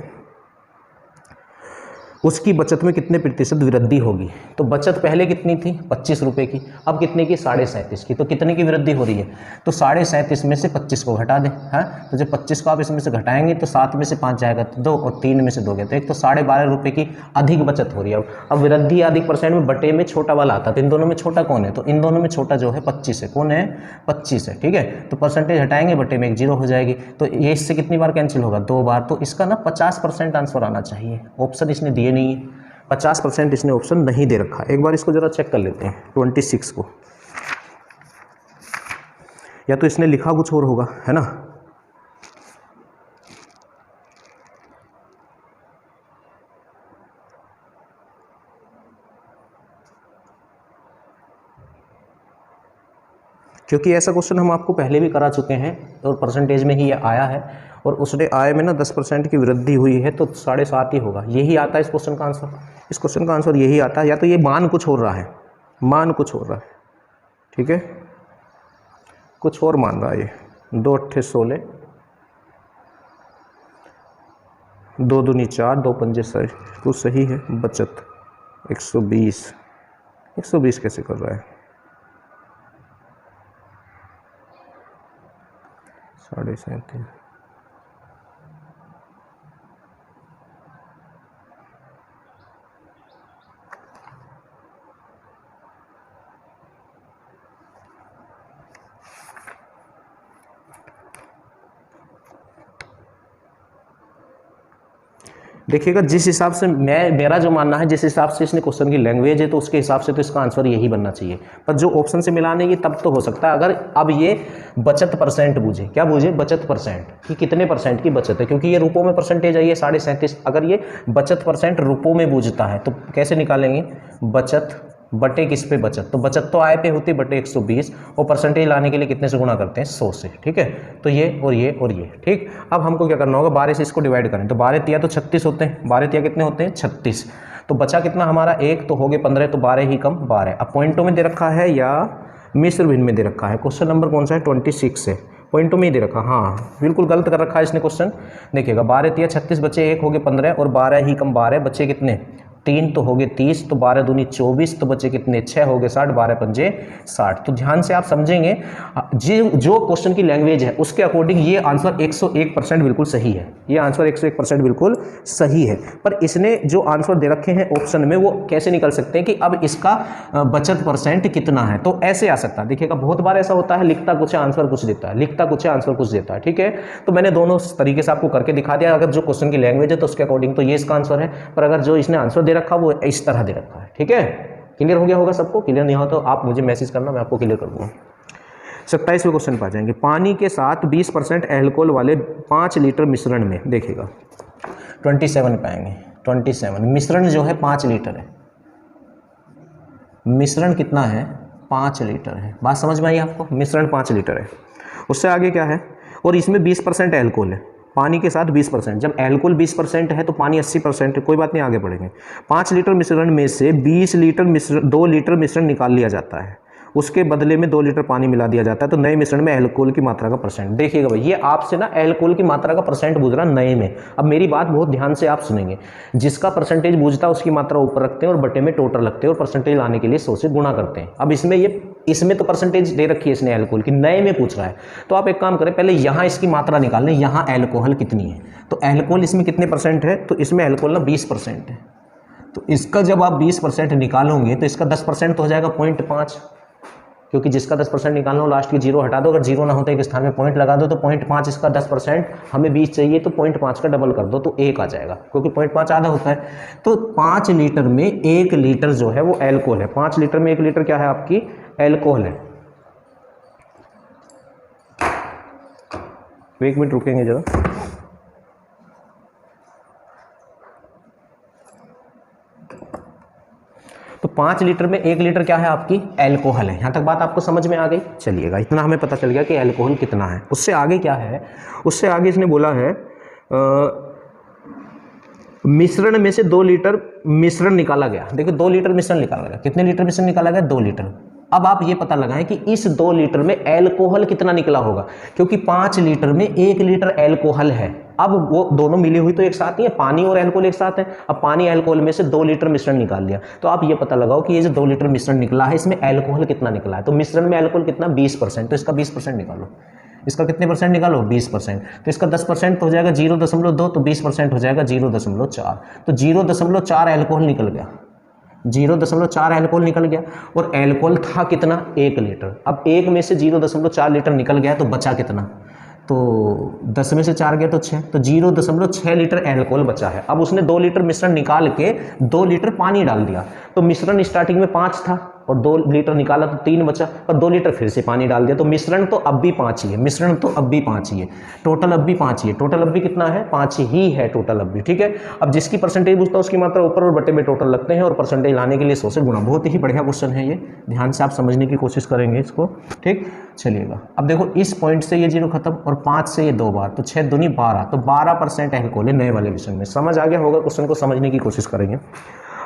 उसकी बचत में कितने प्रतिशत वृद्धि होगी। तो बचत पहले कितनी थी 25 रुपये की, अब कितने की 37.5 की। तो कितने की वृद्धि हो रही है, तो 37.5 में से 25 को घटा दें। हाँ, तो जब 25 को आप इसमें से घटाएंगे तो 7 में से 5 जाएगा तो 2 और 3 में से 2 गया, तो एक तो 12.5 रुपये की अधिक बचत हो रही है। अब वृद्धि अधिक परसेंट में बटे में छोटा वाला आता है, तो इन दोनों में छोटा कौन है, तो इन दोनों में छोटा जो है 25 है। कौन है, 25 है। ठीक है, तो परसेंटेज हटाएंगे, बटे में एक 0 हो जाएगी, तो ये इससे कितनी बार कैंसिल होगा, 2 बार। तो इसका ना 50% आंसर आना चाहिए। ऑप्शन इसने दिए नहीं है, 50% इसने ऑप्शन नहीं दे रखा। एक बार इसको जरा चेक कर लेते हैं 26 को, या तो इसने लिखा कुछ और होगा, है ना। क्योंकि ऐसा क्वेश्चन हम आपको पहले भी करा चुके हैं और परसेंटेज में ही ये आया है, और उसने आय में ना 10% की वृद्धि हुई है, तो 7.5 ही होगा। यही आता है इस क्वेश्चन का आंसर, इस क्वेश्चन का आंसर यही आता है। या तो ये मान कुछ हो रहा है, मान कुछ हो रहा है, ठीक है, कुछ और मान रहा है ये। 2 8 16, 2 दूनी 4, 2 पंजे 6, तो सही है। बचत 120 कैसे कर रहा है, 37.5। देखिएगा, जिस हिसाब से मेरा जो मानना है, जिस हिसाब से इसने क्वेश्चन की लैंग्वेज है, तो उसके हिसाब से तो इसका आंसर यही बनना चाहिए। पर जो ऑप्शन से मिलाने ये तब तो हो सकता है अगर अब ये बचत परसेंट बूझे। क्या बूझे, बचत परसेंट, कि कितने परसेंट की बचत है, क्योंकि ये रुपयों में परसेंटेज आई है 37.5। अगर ये बचत परसेंट रुपयों में बूझता है तो कैसे निकालेंगे, बचत बटे किस पे, बचत, तो बचत तो आय पे होती है बटे 120, और परसेंटेज लाने के लिए कितने से गुणा करते हैं, 100 से। ठीक है, तो ये और ये और ये। ठीक, अब हमको क्या करना होगा, 12 से इसको डिवाइड करें, तो 12 तिया तो 36 होते हैं, 12 तिया कितने होते हैं, 36। तो बचा कितना हमारा 1, तो हो गए 15, तो 12 ही कम 12। अब पॉइंटों में दे रखा है या मिश्र भिन्न में दे रखा है, क्वेश्चन नंबर कौन सा है, 26 है, पॉइंटों में ही दे रखा। हाँ, बिल्कुल गलत कर रखा है इसने क्वेश्चन। देखिएगा, 12 तिया 36, बचे 1, हो गए 15, और 12 ही कम 12, बचे कितने 3, तो हो गए 30, तो 12 दूनी 24, तो बचे कितने 6, हो गए 60, 12 पंजे 60। तो ध्यान से आप समझेंगे, जो क्वेश्चन की लैंग्वेज है उसके अकॉर्डिंग ये आंसर 101% बिल्कुल सही है। ये आंसर 101% बिल्कुल सही है। पर इसने जो आंसर दे रखे हैं ऑप्शन में, वो कैसे निकल सकते हैं कि अब इसका बचत परसेंट कितना है, तो ऐसे आ सकता है। देखिएगा, बहुत बार ऐसा होता है, लिखता कुछ है आंसर कुछ देता है, लिखता कुछ है आंसर कुछ देता है। ठीक है, तो मैंने दोनों तरीके से आपको करके दिखा दिया। अगर जो क्वेश्चन की लैंग्वेज है तो उसके अकॉर्डिंग तो ये इसका आंसर है, पर अगर जो इसने आंसर दे रखा वो इस तरह दे रखा है। ठीक है, क्लियर हो गया होगा सबको। क्लियर नहीं हो तो आप मुझे मैसेज करना, मैं आपको क्लियर कर दूंगा। 27वें क्वेश्चन पर आ जाएंगे। पानी के साथ 20% अल्कोहल वाले 5 लीटर मिश्रण में, देखिएगा 27 पे आएंगे। 27 मिश्रण जो है 5 लीटर है, मिश्रण कितना है, 5 लीटर है। बात समझ में आई आपको, मिश्रण 5 लीटर है। उससे आगे क्या है, और इसमें 20% अल्कोहल है, पानी के साथ 20%। जब अल्कोहल 20% है तो पानी 80% है, कोई बात नहीं, आगे बढ़ेंगे। 5 लीटर मिश्रण में से 20 लीटर मिश्रण, 2 लीटर मिश्रण निकाल लिया जाता है, उसके बदले में 2 लीटर पानी मिला दिया जाता है, तो नए मिश्रण में अल्कोहल की मात्रा का परसेंट। देखिएगा भाई, ये आपसे ना अल्कोहल की मात्रा का परसेंट पूछ रहा नए में। अब मेरी बात बहुत ध्यान से आप सुनेंगे, जिसका परसेंटेज बूझता है उसकी मात्रा ऊपर रखते हैं और बटे में टोटल रखते हैं और परसेंटेज लाने के लिए 100 से गुणा करते हैं। अब इसमें तो परसेंटेज दे रखी है इसने अल्कोहल की, नए में पूछ रहा है। तो आप एक काम करें, पहले यहाँ इसकी मात्रा निकाल लें, यहाँ अल्कोहल कितनी है। तो अल्कोहल इसमें कितने परसेंट है, तो इसमें अल्कोहल ना 20% है। तो इसका जब आप 20% निकालोगे तो इसका 10% तो हो जाएगा 0.5, क्योंकि जिसका 10% निकालना हो लास्ट की 0 हटा दो, अगर 0 ना होता एक स्थान में पॉइंट लगा दो, तो 0.5 इसका 10%, हमें 20 चाहिए तो 0.5 का डबल कर दो तो 1 आ जाएगा, क्योंकि 0.5 आधा होता है। तो 5 लीटर में 1 लीटर जो है वो अल्कोहल है। 5 लीटर में 1 लीटर क्या है, आपकी अल्कोहल है। 1 मिनट रुकेंगे जरा। तो 5 लीटर में 1 लीटर क्या है, आपकी अल्कोहल है। यहां तक बात आपको समझ में आ गई। चलिएगा, इतना हमें पता चल गया कि अल्कोहल कितना है। उससे आगे क्या है, उससे आगे इसने बोला है मिश्रण में से 2 लीटर मिश्रण निकाला गया। देखिए 2 लीटर मिश्रण निकाला गया, कितने लीटर मिश्रण निकाला गया, 2 लीटर। अब आप ये पता लगाएं कि इस 2 लीटर में अल्कोहल कितना निकला होगा, क्योंकि 5 लीटर में 1 लीटर अल्कोहल है। अब वो दोनों मिली हुई तो एक साथ ही है, पानी और अल्कोहल एक साथ है। अब पानी अल्कोहल में से 2 लीटर मिश्रण निकाल लिया, तो आप ये पता लगाओ कि ये जो 2 लीटर मिश्रण निकला है इसमें अल्कोहल कितना निकला है। तो मिश्रण में अल्कोहल कितना 20%, तो इसका 20% निकालो। इसका कितने परसेंट निकालो 20%, तो इसका 10% तो हो जाएगा 0.2, तो 20% हो जाएगा 0.4, तो 0.4 अल्कोहल निकल गया, 0.4 अल्कोहल निकल गया। और अल्कोहल था कितना 1 लीटर। अब 1 में से 0.4 लीटर निकल गया तो बचा कितना, तो 10 में से 4 गया तो 6, तो 0.6 लीटर अल्कोहल बचा है। अब उसने 2 लीटर मिश्रण निकाल के 2 लीटर पानी डाल दिया, तो मिश्रण स्टार्टिंग में 5 था और 2 लीटर निकाला तो 3 बचा, और 2 लीटर फिर से पानी डाल दिया, तो मिश्रण तो अब भी 5 ही है, मिश्रण तो अब भी 5 ही है, टोटल अब भी 5 ही है। टोटल अब भी कितना है 5 ही है टोटल अब भी, ठीक है। अब जिसकी परसेंटेज पूछता है उसकी मात्रा ऊपर और बटे में टोटल लगते हैं और परसेंटेज लाने के लिए 100 से गुणा। बहुत ही बढ़िया क्वेश्चन है ये, ध्यान से आप समझने की कोशिश करेंगे इसको, ठीक। चलिएगा अब देखो इस पॉइंट से ये 0 खत्म और 5 से ये 2 बार, तो 6 दूनी 12, तो 12% अल्कोहल है नए वाले विषय में। समझ आ गया होगा, क्वेश्चन को समझने की कोशिश करेंगे।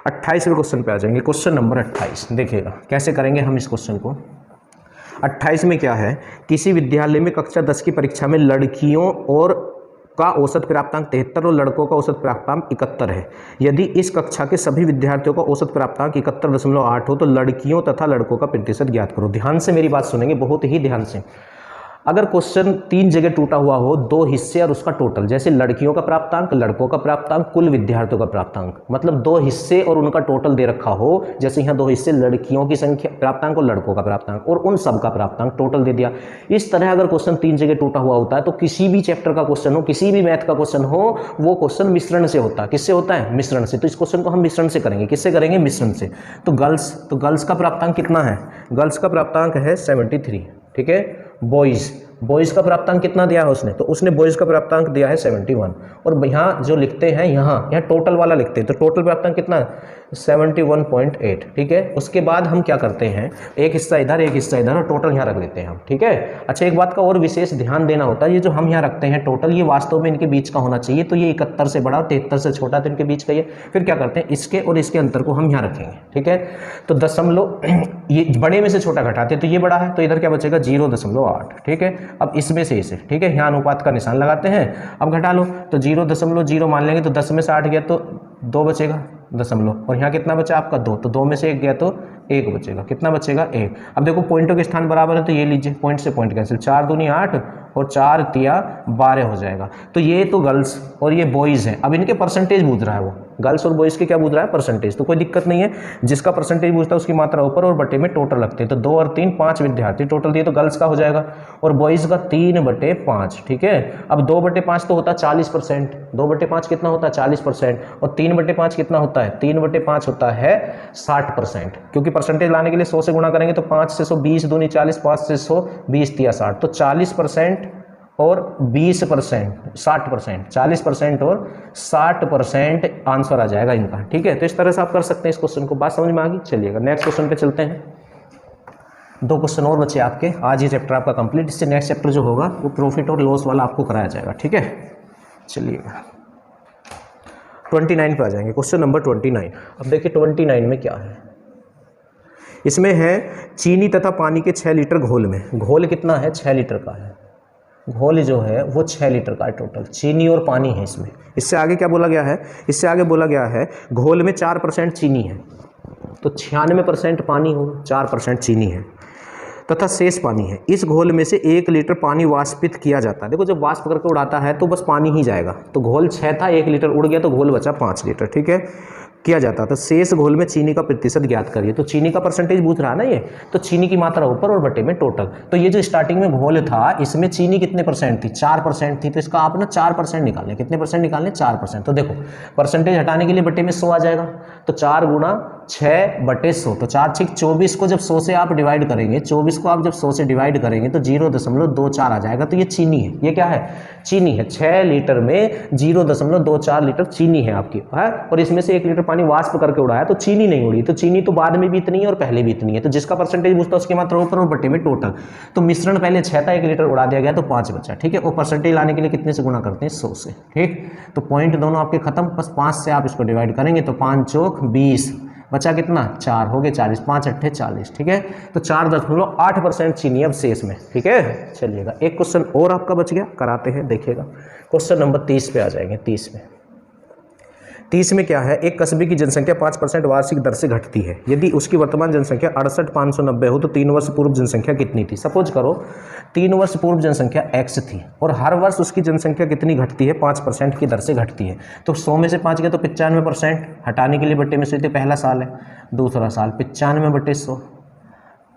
28वें क्वेश्चन पे आ जाएंगे, क्वेश्चन नंबर 28। देखिएगा कैसे करेंगे हम इस क्वेश्चन को। 28 में क्या है, किसी विद्यालय में कक्षा 10 की परीक्षा में लड़कियों और का औसत प्राप्तांक 73 और लड़कों का औसत प्राप्तांक 71 है। यदि इस कक्षा के सभी विद्यार्थियों का औसत प्राप्तांक 71.8 हो तो लड़कियों तथा लड़कों का प्रतिशत ज्ञात करो। ध्यान से मेरी बात सुनेंगे, बहुत ही ध्यान से। अगर क्वेश्चन 3 जगह टूटा हुआ हो, 2 हिस्से और उसका टोटल, जैसे लड़कियों का प्राप्तांक, लड़कों का प्राप्तांक, कुल विद्यार्थियों का प्राप्तांक, मतलब 2 हिस्से और उनका टोटल दे रखा हो, जैसे यहाँ 2 हिस्से लड़कियों की संख्या प्राप्तांक और लड़कों का प्राप्तांक और उन सब का प्राप्तांक टोटल दे दिया। इस तरह अगर क्वेश्चन 3 जगह टूटा हुआ होता है तो किसी भी चैप्टर का क्वेश्चन हो, किसी भी मैथ का क्वेश्चन हो, वो क्वेश्चन मिश्रण से होता है। किससे होता है? मिश्रण से। तो इस क्वेश्चन को हम मिश्रण से करेंगे। किससे करेंगे? मिश्रण से। तो गर्ल्स का प्राप्तांक कितना है? गर्ल्स का प्राप्तांक है 73, ठीक है। बॉयज़ का प्राप्तांक कितना दिया है उसने? तो उसने बॉयज़ का प्राप्तांक दिया है 71। और यहाँ जो लिखते हैं, यहाँ टोटल वाला लिखते हैं, तो टोटल प्राप्तांक कितना है? 71.8, ठीक है। उसके बाद हम क्या करते हैं, एक हिस्सा इधर एक हिस्सा इधर और टोटल यहाँ रख देते हैं हम, ठीक है। अच्छा, एक बात का और विशेष ध्यान देना होता है, ये जो हम यहाँ रखते हैं टोटल, ये वास्तव में इनके बीच का होना चाहिए। तो ये 71 से बड़ा, 73 से छोटा, तो इनके बीच का ये। फिर क्या करते हैं, इसके और इसके अंतर को हम यहाँ रखेंगे, ठीक है। तो दशमलव, ये बड़े में से छोटा घटाते हैं, तो ये बड़ा है, तो इधर क्या बचेगा? 0.8, ठीक है। अब इसमें से इसे, ठीक है, यहाँ अनुपात का निशान लगाते हैं। अब घटा लो, तो 0.0 मान लेंगे, तो 10 में से 8 गया तो 2 बचेगा दशमलव, और यहाँ कितना बचा आपका? 2, तो 2 में से 1 गया तो 1 बचेगा। कितना बचेगा? 1। अब देखो पॉइंटों के स्थान बराबर है, तो ये लीजिए, पॉइंट से पॉइंट कैंसिल, 4 दूनी 8 और 4 तिया 12 हो जाएगा। तो ये तो गर्ल्स और ये बॉयज़ हैं। अब इनके परसेंटेज पूछ रहा है, वो गर्ल्स और बॉयज़ के क्या पूछ रहा है? परसेंटेज। तो कोई दिक्कत नहीं है, जिसका परसेंटेज पूछता है उसकी मात्रा ऊपर और बटे में टोटल लगते हैं। तो 2 और 3 5 विद्यार्थी टोटल दिए, तो गर्ल्स का हो जाएगा और बॉयज़ का 3/5, ठीक है। अब 2/5 तो होता है 40%, 2/5 कितना होता है? 40%, और 3/5 कितना होता है? 3/5 होता है 60%, क्योंकि परसेंटेज लाने के लिए 100 से गुणा करेंगे, तो 5 से 100 20 दूनी 40, 5 से 100 20 तिया 60, तो 40% और 20%, 60%, 40% और 60% आंसर आ जाएगा इनका, ठीक है। तो इस तरह से आप कर सकते हैं इस क्वेश्चन को। बात समझ में आ गई? चलिएगा नेक्स्ट क्वेश्चन पे चलते हैं। 2 क्वेश्चन और बचे आपके, आज ये चैप्टर आपका कंप्लीट। इससे नेक्स्ट चैप्टर जो होगा वो प्रॉफिट और लॉस वाला आपको कराया जाएगा, ठीक है। चलिएगा 29 पे आ जाएंगे, क्वेश्चन नंबर 29। अब देखिए 29 में क्या है, इसमें है चीनी तथा पानी के 6 लीटर घोल में, घोल कितना है? 6 लीटर का है। घोल जो है वो 6 लीटर का है टोटल, चीनी और पानी है इसमें। इससे आगे क्या बोला गया है? इससे आगे बोला गया है घोल में 4% चीनी है, तो 96% पानी हो, 4% चीनी है तथा शेष पानी है। इस घोल में से 1 लीटर पानी वाष्पित किया जाता है। देखो जब वाष्प करके उड़ाता है तो बस पानी ही जाएगा, तो घोल 6 था, 1 लीटर उड़ गया तो घोल बचा 5 लीटर, ठीक है, किया जाता। तो शेष घोल में चीनी का प्रतिशत ज्ञात करिए। तो चीनी का परसेंटेज पूछ रहा है ना ये, तो चीनी की मात्रा ऊपर और बटे में टोटल। तो ये जो स्टार्टिंग में घोल था इसमें चीनी कितने परसेंट थी? 4% थी, तो इसका आप ना 4% निकालें। कितने परसेंट निकालें? 4%। तो देखो परसेंटेज हटाने के लिए बटे में 100 आ जाएगा, तो 4 गुणा 6/100, तो 4 6 24 को जब 100 से आप डिवाइड करेंगे, 24 को आप जब 100 से डिवाइड करेंगे तो 0.24 आ जाएगा। तो ये चीनी है, ये क्या है? चीनी है। 6 लीटर में 0.24 लीटर चीनी है आपकी, है। और इसमें से 1 लीटर पानी वाष्प करके उड़ाया तो चीनी नहीं उड़ी, तो चीनी तो बाद में भी इतनी है और पहले भी इतनी है। तो जिसका परसेंटेज पूछता है उसकी मात्रा ऊपर और बटे में टोटल। तो मिश्रण पहले 6 था, 1 लीटर उड़ा दिया गया तो 5 बचा, ठीक है। और परसेंटेज लाने के लिए कितने से गुणा करते हैं? 100 से, ठीक। तो पॉइंट दोनों आपके खत्म, बस 5 से आप इसको डिवाइड करेंगे तो 5 चौक 20 बचा कितना 4 हो गए 40, 5 अट्ठे 40, ठीक है। तो 4.8% चीनी अब शेष में, ठीक है। चलिएगा एक क्वेश्चन और आपका बच गया, कराते हैं, देखिएगा। क्वेश्चन नंबर 30 पे आ जाएंगे। 30 में क्या है, एक कस्बे की जनसंख्या 5% वार्षिक दर से घटती है। यदि उसकी वर्तमान जनसंख्या 68,590 हो तो 3 वर्ष पूर्व जनसंख्या कितनी थी। सपोज करो 3 वर्ष पूर्व जनसंख्या x थी और हर वर्ष उसकी जनसंख्या कितनी घटती है, 5% की दर से घटती है। तो 100 में से 5 गया तो 95%, हटाने के लिए बट्टे में से पहला साल है, दूसरा साल 95/100,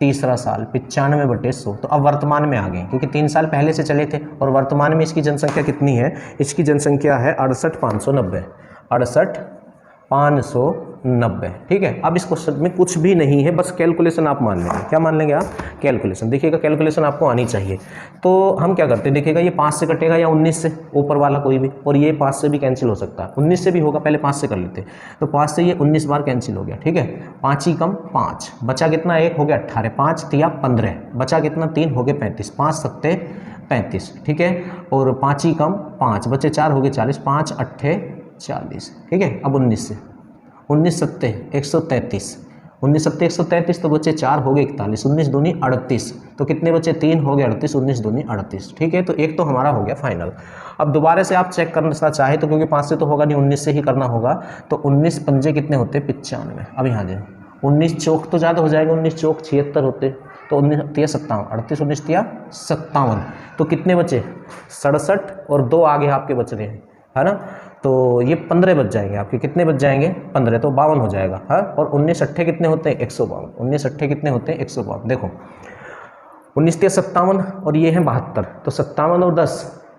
तीसरा साल 95/100। तो अब वर्तमान में आ गए क्योंकि 3 साल पहले से चले थे और वर्तमान में इसकी जनसंख्या कितनी है, इसकी जनसंख्या है 68,590, 68,590, ठीक है। अब इस क्वेश्चन में कुछ भी नहीं है, बस कैलकुलेशन आप मान लेंगे। क्या मान लेंगे आप, कैलकुलेशन। देखिएगा कैलकुलेशन आपको आनी चाहिए। तो हम क्या करते हैं, देखिएगा ये 5 से कटेगा या 19 से, ऊपर वाला कोई भी, और ये 5 से भी कैंसिल हो सकता है, 19 से भी होगा, पहले 5 से कर लेते हैं। तो 5 से ये 19 बार कैंसिल हो गया, ठीक है। 5 ही कम 5, बचा कितना 1 हो गया 18, 5 तिया 15, बचा कितना 3 हो गए 35, 5 सत्ते 35, ठीक है। और 5 ही कम 5, बचे 4 हो गए 40, 5 अट्ठे 40, ठीक है। अब 19 से 19 सत्ते 133, 19 सत्ते 133, तो बचे 4 हो गए 41, 19 दूनी 38, तो कितने बचे 3 हो गए 38, 19 दूनी 38, ठीक है। तो एक तो हमारा हो गया फाइनल। अब दोबारा से आप चेक करना चाहे तो, क्योंकि 5 से तो होगा नहीं, 19 से ही करना होगा। तो 19 पंजे कितने होते 95। अब यहाँ जाए 19 चौक तो ज़्यादा हो जाएगा, 19 चौक 76 होते, तो 19 तिया 57, 38 19 तिया 57, तो कितने बचे 67 और 2 आगे आपके बच रहे हैं, है ना। तो ये 15 बच जाएंगे आपके, कितने बच जाएंगे 15, तो 52 हो जाएगा, हाँ। और 19 अट्ठे कितने होते हैं 152, 19 अट्ठे कितने होते हैं 152। देखो 19 तिया 57 और ये है 72, तो 57 और 10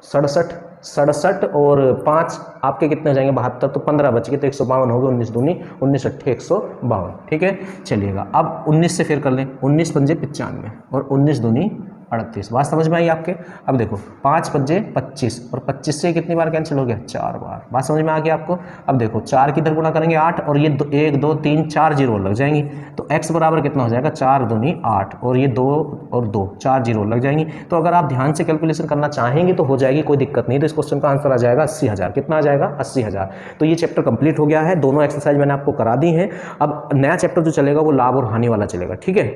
67, 67 और 5 आपके कितने हो जाएंगे 72, तो 15 बच गए, तो 152 हो गए, 19 दूनी 19 अट्ठे 152, ठीक है। चलिएगा अब 19 से फिर कर लें, 19 पंजे 95 और 19 दूनी 38, बात समझ में आई आपके। अब देखो 5 पंजे 25 और 25 से कितनी बार कैंसिल हो गया 4 बार, बात समझ में आ गया आपको। अब देखो 4 की इधर गुणा करेंगे 8 और ये 1 2 3 4 जीरो लग जाएंगी, तो x बराबर कितना हो जाएगा 4 दूनी 8 और ये 2 और 2 4 जीरो लग जाएंगी। तो अगर आप ध्यान से कैलकुलेशन करना चाहेंगे तो हो जाएगी, कोई दिक्कत नहीं। तो इस क्वेश्चन का आंसर आ जाएगा 80,000, कितना आ जाएगा 80,000। तो ये चैप्टर कंप्लीट हो गया है, दोनों एक्सरसाइज मैंने आपको करा दी हैं। अब नया चैप्टर जो चलेगा वो लाभ और हानि वाला चलेगा, ठीक है।